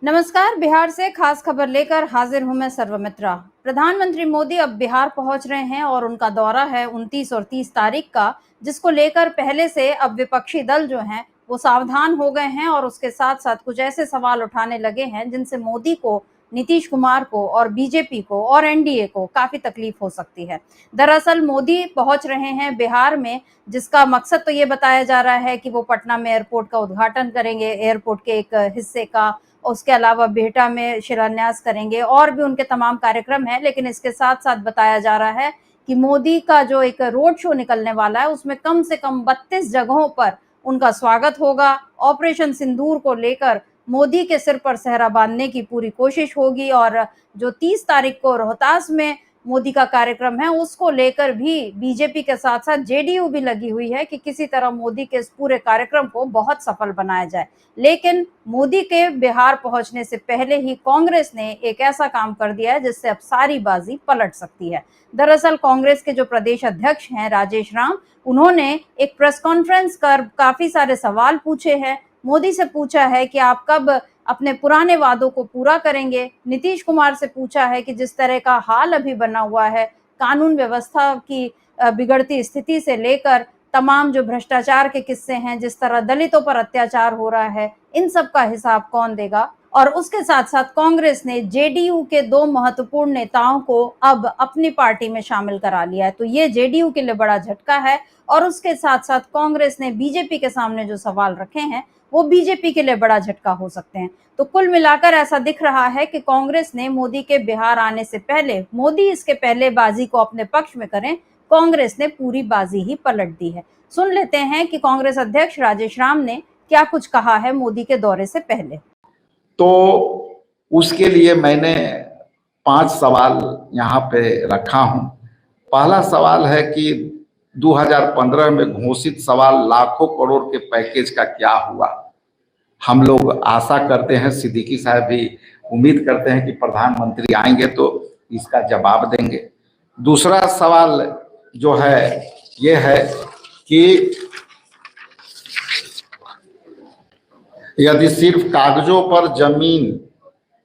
नमस्कार। बिहार से खास खबर लेकर हाजिर हूं मैं सर्वमित्रा। प्रधानमंत्री मोदी अब बिहार पहुंच रहे हैं और उनका दौरा है 29 और 30 तारीख का, जिसको लेकर पहले से अब विपक्षी दल जो हैं वो सावधान हो गए हैं और उसके साथ साथ कुछ ऐसे सवाल उठाने लगे हैं जिनसे मोदी को, नीतीश कुमार को और बीजेपी को और एनडीए को काफी तकलीफ हो सकती है। दरअसल मोदी पहुंच रहे हैं बिहार में, जिसका मकसद तो ये बताया जा रहा है कि वो पटना में एयरपोर्ट का उद्घाटन करेंगे, एयरपोर्ट के एक हिस्से का, उसके अलावा बिहटा में शिलान्यास करेंगे और भी उनके तमाम कार्यक्रम हैं। लेकिन इसके साथ साथ बताया जा रहा है कि मोदी का जो एक रोड शो निकलने वाला है उसमें कम से कम 32 जगहों पर उनका स्वागत होगा। ऑपरेशन सिंदूर को लेकर मोदी के सिर पर सेहरा बांधने की पूरी कोशिश होगी और जो 30 तारीख को रोहतास में मोदी का कार्यक्रम है उसको लेकर भी बीजेपी के साथ साथ जेडीयू भी लगी हुई है कि किसी तरह मोदी के इस पूरे कार्यक्रम को बहुत सफल बनाया जाए। लेकिन मोदी के बिहार पहुंचने से पहले ही कांग्रेस ने एक ऐसा काम कर दिया है जिससे अब सारी बाजी पलट सकती है। दरअसल कांग्रेस के जो प्रदेश अध्यक्ष हैं राजेश राम, उन्होंने एक प्रेस कॉन्फ्रेंस कर काफी सारे सवाल पूछे हैं। मोदी से पूछा है कि आप कब अपने पुराने वादों को पूरा करेंगे। नीतीश कुमार से पूछा है कि जिस तरह का हाल अभी बना हुआ है, कानून व्यवस्था की बिगड़ती स्थिति से लेकर तमाम जो भ्रष्टाचार के किस्से हैं, जिस तरह दलितों पर अत्याचार हो रहा है, इन सब का हिसाब कौन देगा। और उसके साथ साथ कांग्रेस ने जेडीयू के 2 महत्वपूर्ण नेताओं को अब अपनी पार्टी में शामिल करा लिया है, तो ये जेडीयू के लिए बड़ा झटका है। और उसके साथ साथ कांग्रेस ने बीजेपी के सामने जो सवाल रखे हैं वो बीजेपी के लिए बड़ा झटका हो सकते हैं। तो कुल मिलाकर ऐसा दिख रहा है कि कांग्रेस ने मोदी के बिहार आने से पहले, मोदी इसके पहले बाजी को अपने पक्ष में करें, कांग्रेस ने पूरी बाजी ही पलट दी है। सुन लेते हैं कि कांग्रेस अध्यक्ष राजेश राम ने क्या कुछ कहा है मोदी के दौरे से पहले। तो उसके लिए मैंने 5 सवाल यहाँ पे रखा हूँ। पहला सवाल है कि 2015 में घोषित सवाल लाखों करोड़ के पैकेज का क्या हुआ। हम लोग आशा करते हैं, सिद्दीकी साहब भी उम्मीद करते हैं कि प्रधानमंत्री आएंगे तो इसका जवाब देंगे। दूसरा सवाल जो है ये है कि यदि सिर्फ कागजों पर जमीन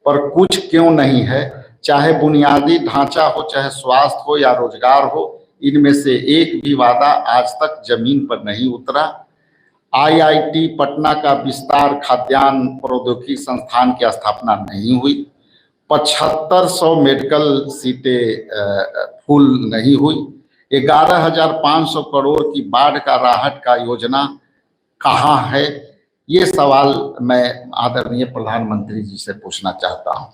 पर कुछ क्यों नहीं है, चाहे बुनियादी ढांचा हो, चाहे स्वास्थ्य हो या रोजगार हो, इनमें से एक भी वादा आज तक जमीन पर नहीं उतरा। आईआईटी पटना का विस्तार, खाद्यान्न प्रौद्योगिकी संस्थान की स्थापना नहीं हुई। 7500 मेडिकल सीटें फुल नहीं हुई। 11,500 करोड़ की बाढ़ का राहत का योजना कहाँ है। ये सवाल मैं आदरणीय प्रधानमंत्री जी से पूछना चाहता हूँ।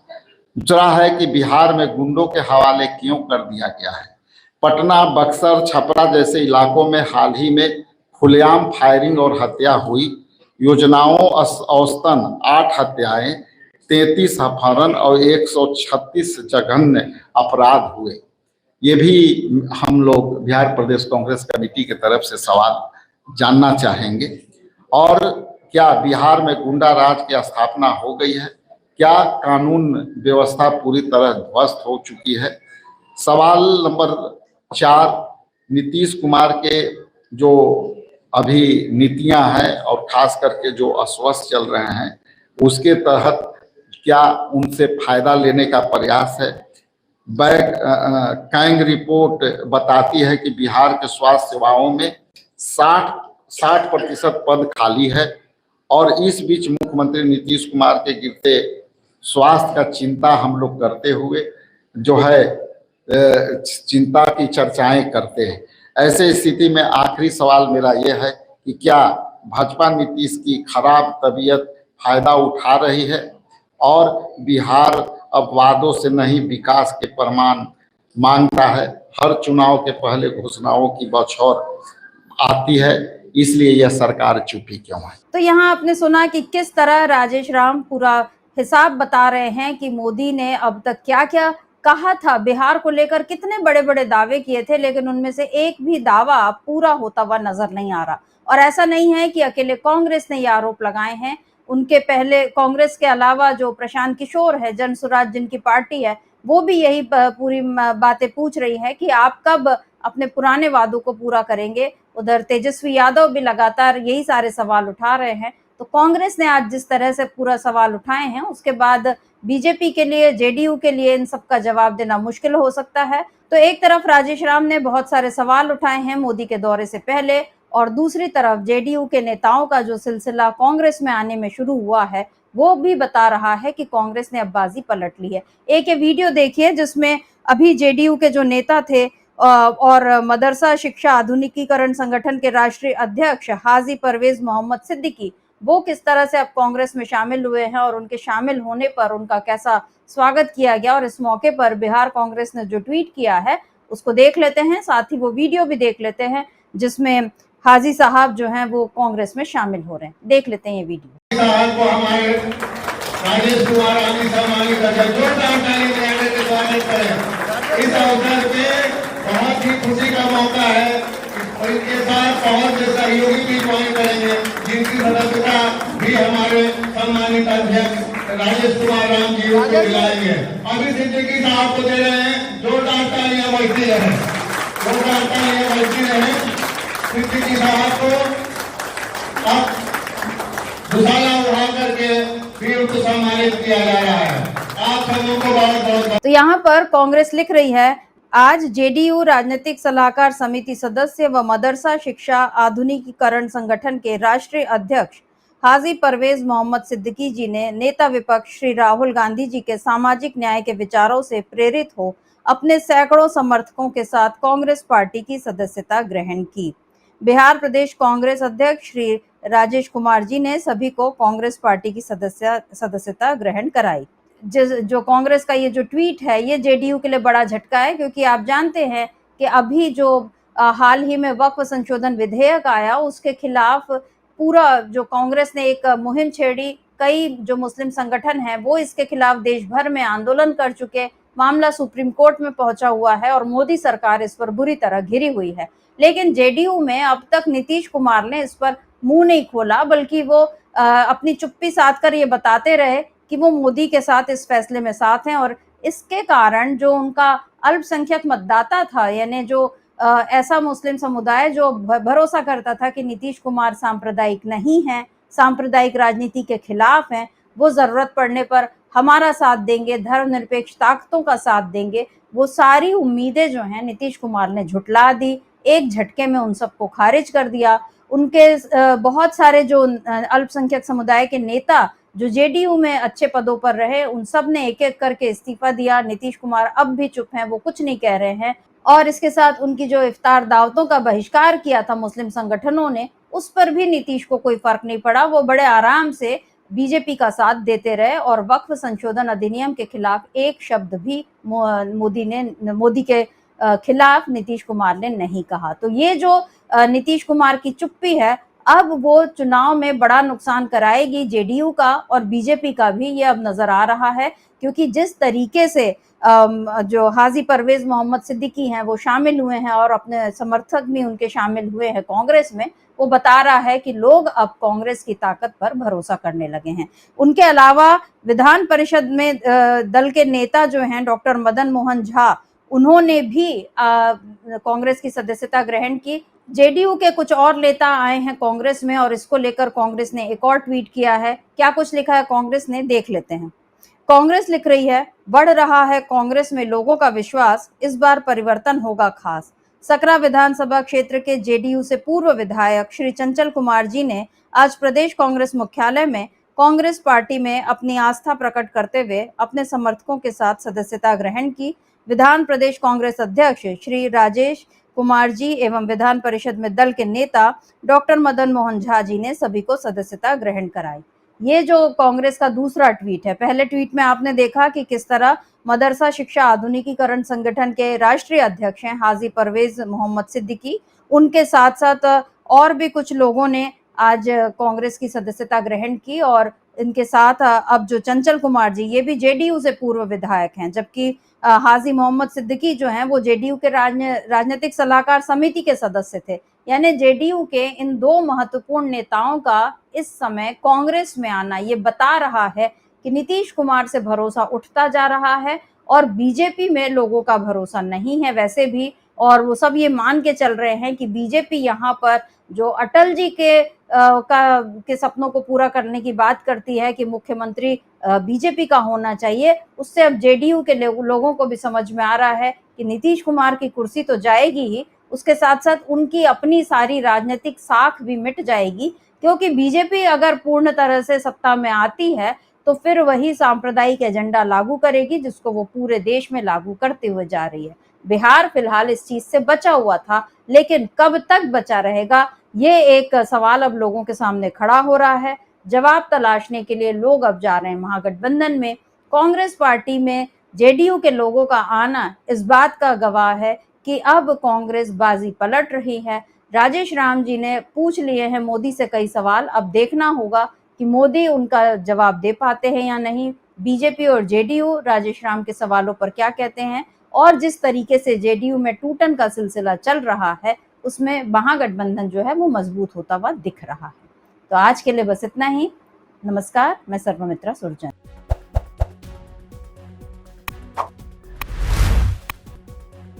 दूसरा है कि बिहार में गुंडों के हवाले क्यों कर दिया गया है। पटना, बक्सर, छपरा जैसे इलाकों में हाल ही में खुलेआम फायरिंग और हत्या हुई। योजनाओं औसतन 8 हत्याएं, 33 अपहरण और 136 जघन्य अपराध हुए। ये भी हम लोग बिहार प्रदेश कांग्रेस कमेटी की तरफ से सवाल जानना चाहेंगे। और क्या बिहार में गुंडा राज की स्थापना हो गई है? क्या कानून व्यवस्था पूरी तरह ध्वस्त हो चुकी है? सवाल नंबर 4, नीतीश कुमार के जो अभी नीतियां हैं और खास करके जो अस्वस्थ चल रहे हैं, उसके तहत क्या उनसे फायदा लेने का प्रयास है? कैंग रिपोर्ट बताती है कि बिहार के स्वास्थ्य सेवाओं में 60% पद खाली है और इस बीच मुख्यमंत्री नीतीश कुमार के गिरते स्वास्थ्य का चिंता हम लोग करते हुए जो है चिंता की चर्चाएं करते हैं। ऐसे स्थिति में आखिरी सवाल मेरा यह है कि क्या भाजपा नीतीश की खराब तबीयत फायदा उठा रही है और बिहार अब वादों से नहीं विकास के प्रमाण मांगता है। हर चुनाव के पहले घोषणाओं की बौछार आती है, इसलिए यह सरकार चुप्पी क्यों है। तो यहाँ आपने सुना कि किस तरह राजेश राम पूरा हिसाब बता रहे हैं कि मोदी ने अब तक क्या क्या कहा था, बिहार को लेकर कितने बड़े बड़े दावे किए थे, लेकिन उनमें से एक भी दावा पूरा होता हुआ नजर नहीं आ रहा। और ऐसा नहीं है कि अकेले कांग्रेस ने ये आरोप लगाए हैं, उनके पहले कांग्रेस के अलावा जो प्रशांत किशोर है, जन स्वराज जिनकी पार्टी है, वो भी यही पूरी बातें पूछ रही है कि आप कब अपने पुराने वादों को पूरा करेंगे। उधर तेजस्वी यादव भी लगातार यही सारे सवाल उठा रहे हैं। तो कांग्रेस ने आज जिस तरह से पूरा सवाल उठाए हैं, उसके बाद बीजेपी के लिए, जेडीयू के लिए इन सब का जवाब देना मुश्किल हो सकता है। तो एक तरफ राजेश राम ने बहुत सारे सवाल उठाए हैं मोदी के दौरे से पहले, और दूसरी तरफ जेडीयू के नेताओं का जो सिलसिला कांग्रेस में आने में शुरू हुआ है, वो भी बता रहा है कि कांग्रेस ने अब बाजी पलट ली है। एक ये वीडियो देखिए जिसमें अभी जेडीयू के जो नेता थे और मदरसा शिक्षा आधुनिकीकरण संगठन के राष्ट्रीय अध्यक्ष हाजी परवेज मोहम्मद सिद्दीकी, वो किस तरह से अब कांग्रेस में शामिल हुए हैं और उनके शामिल होने पर उनका कैसा स्वागत किया गया, और इस मौके पर बिहार कांग्रेस ने जो ट्वीट किया है उसको देख लेते हैं, साथ ही वो वीडियो भी देख लेते हैं जिसमें हाजी साहब जो हैं वो कांग्रेस में शामिल हो रहे हैं। देख लेते हैं ये वीडियो। हमारे राजेश कुमार आदि सामानी का जोरदार ताली बजाने के स्वागत करें। इस अवसर पे बहुत ही खुशी का मौका है और इनके साथ बहुत से सहयोगी भी ज्वाइन करेंगे, जिनकी सदस्यता भी हमारे सम्मानित अध्यक्ष राजेश कुमार राम जी को दिलाएंगे। अभी सिद्दीकी साहब को दे रहे हैं, जोरदार तालियां बजती रहे, जोरदार तालियां बजती रहे। सिद्दीकी साहब को अब दुसाला उठा करके फिर उनको सम्मानित किया जा रहा है। आप सबों को बहुत बहुत। तो यहाँ पर कांग्रेस लिख रही है, आज जेडीयू राजनीतिक सलाहकार समिति सदस्य व मदरसा शिक्षा आधुनिकीकरण संगठन के राष्ट्रीय अध्यक्ष हाजी परवेज मोहम्मद सिद्दीकी जी ने नेता विपक्ष श्री राहुल गांधी जी के सामाजिक न्याय के विचारों से प्रेरित हो अपने सैकड़ों समर्थकों के साथ कांग्रेस पार्टी की सदस्यता ग्रहण की। बिहार प्रदेश कांग्रेस अध्यक्ष श्री राजेश कुमार जी ने सभी को कांग्रेस पार्टी की सदस्यता ग्रहण कराई। जो कांग्रेस का ये जो ट्वीट है, ये जेडीयू के लिए बड़ा झटका है, क्योंकि आप जानते हैं कि अभी जो हाल ही में वक्फ संशोधन विधेयक आया, उसके खिलाफ पूरा जो कांग्रेस ने एक मुहिम छेड़ी, कई जो मुस्लिम संगठन हैं वो इसके खिलाफ देश भर में आंदोलन कर चुके, मामला सुप्रीम कोर्ट में पहुंचा हुआ है और मोदी सरकार इस पर बुरी तरह घिरी हुई है। लेकिन जेडीयू में अब तक नीतीश कुमार ने इस पर मुंह नहीं खोला, बल्कि वो अपनी चुप्पी साध कर ये बताते रहे कि वो मोदी के साथ इस फैसले में साथ हैं, और इसके कारण जो उनका अल्पसंख्यक मतदाता था, यानी जो ऐसा मुस्लिम समुदाय जो भरोसा करता था कि नीतीश कुमार सांप्रदायिक नहीं हैं, सांप्रदायिक राजनीति के खिलाफ हैं, वो जरूरत पड़ने पर हमारा साथ देंगे, धर्मनिरपेक्ष ताकतों का साथ देंगे, वो सारी उम्मीदें जो हैं नीतीश कुमार ने झुठला दी, एक झटके में उन सबको खारिज कर दिया। उनके बहुत सारे जो अल्पसंख्यक समुदाय के नेता जो जेडीयू में अच्छे पदों पर रहे, उन सब ने एक एक करके इस्तीफा दिया। नीतीश कुमार अब भी चुप हैं, वो कुछ नहीं कह रहे हैं, और इसके साथ उनकी जो इफ्तार दावतों का बहिष्कार किया था मुस्लिम संगठनों ने, उस पर भी नीतीश को कोई फर्क नहीं पड़ा। वो बड़े आराम से बीजेपी का साथ देते रहे और वक्फ संशोधन अधिनियम के खिलाफ एक शब्द भी मोदी के खिलाफ नीतीश कुमार ने नहीं कहा। तो ये जो नीतीश कुमार की चुप्पी है, अब वो चुनाव में बड़ा नुकसान कराएगी जेडीयू का और बीजेपी का भी, ये अब नजर आ रहा है। क्योंकि जिस तरीके से जो हाजी परवेज मोहम्मद सिद्दीकी हैं वो शामिल हुए हैं और अपने समर्थक भी उनके शामिल हुए हैं कांग्रेस में, वो बता रहा है कि लोग अब कांग्रेस की ताकत पर भरोसा करने लगे हैं। उनके अलावा विधान परिषद में दल के नेता जो हैं डॉक्टर मदन मोहन झा, उन्होंने भी कांग्रेस की सदस्यता ग्रहण की। जेडीयू के कुछ और नेता आए हैं कांग्रेस में और इसको लेकर कांग्रेस ने एक और ट्वीट किया है। क्या कुछ लिखा है कांग्रेस ने, देख लेते हैं। कांग्रेस लिख रही है, बढ़ रहा है कांग्रेस में लोगों का विश्वास, इस बार परिवर्तन होगा खास। सकरा विधानसभा क्षेत्र के जेडीयू से पूर्व विधायक श्री चंचल कुमार जी ने आज प्रदेश कांग्रेस मुख्यालय में कांग्रेस पार्टी में अपनी आस्था प्रकट करते हुए अपने समर्थकों के साथ सदस्यता ग्रहण की। विधान प्रदेश कांग्रेस अध्यक्ष श्री राजेश कुमार जी एवं विधान परिषद में दल के नेता डॉक्टर मदन मोहन झा जी ने सभी को सदस्यता ग्रहण कराई। ये जो कांग्रेस का दूसरा ट्वीट है। पहले ट्वीट में आपने देखा कि किस तरह मदरसा शिक्षा आधुनिकीकरण संगठन के राष्ट्रीय अध्यक्ष हैं हाजी परवेज मोहम्मद सिद्दीकी, उनके साथ साथ और भी कुछ लोगों ने आज कांग्रेस की सदस्यता ग्रहण की, और इनके साथ अब जो चंचल कुमार जी, ये भी जेडीयू से पूर्व विधायक हैं, जबकि हाजी मोहम्मद सिद्दीकी जो हैं वो जेडीयू के राजनीतिक सलाहकार समिति के सदस्य थे। यानी जेडीयू के इन दो महत्वपूर्ण नेताओं का इस समय कांग्रेस में आना ये बता रहा है कि नीतीश कुमार से भरोसा उठता जा रहा है और बीजेपी में लोगों का भरोसा नहीं है। वैसे भी और वो सब ये मान के चल रहे हैं कि बीजेपी यहाँ पर जो अटल जी के सपनों को पूरा करने की बात करती है कि मुख्यमंत्री बीजेपी का होना चाहिए, उससे अब जेडीयू के लोगों को भी समझ में आ रहा है कि नीतीश कुमार की कुर्सी तो जाएगी ही, उसके साथ साथ उनकी अपनी सारी राजनीतिक साख भी मिट जाएगी, क्योंकि बीजेपी अगर पूर्ण तरह से सत्ता में आती है तो फिर वही सांप्रदायिक एजेंडा लागू करेगी जिसको वो पूरे देश में लागू करते हुए जा रही है। बिहार फिलहाल इस चीज से बचा हुआ था, लेकिन कब तक बचा रहेगा, ये एक सवाल अब लोगों के सामने खड़ा हो रहा है। जवाब तलाशने के लिए लोग अब जा रहे हैं महागठबंधन में। कांग्रेस पार्टी में जेडीयू के लोगों का आना इस बात का गवाह है कि अब कांग्रेस बाजी पलट रही है। राजेश राम जी ने पूछ लिए हैं मोदी से कई सवाल, अब देखना होगा कि मोदी उनका जवाब दे पाते हैं या नहीं। बीजेपी और जेडीयू राजेश राम के सवालों पर क्या कहते हैं, और जिस तरीके से जेडीयू में टूटन का सिलसिला चल रहा है उसमें महागठबंधन जो है वो मजबूत होता हुआ दिख रहा है। तो आज के लिए बस इतना ही। नमस्कार, मैं सर्वमित्रा सुरजन।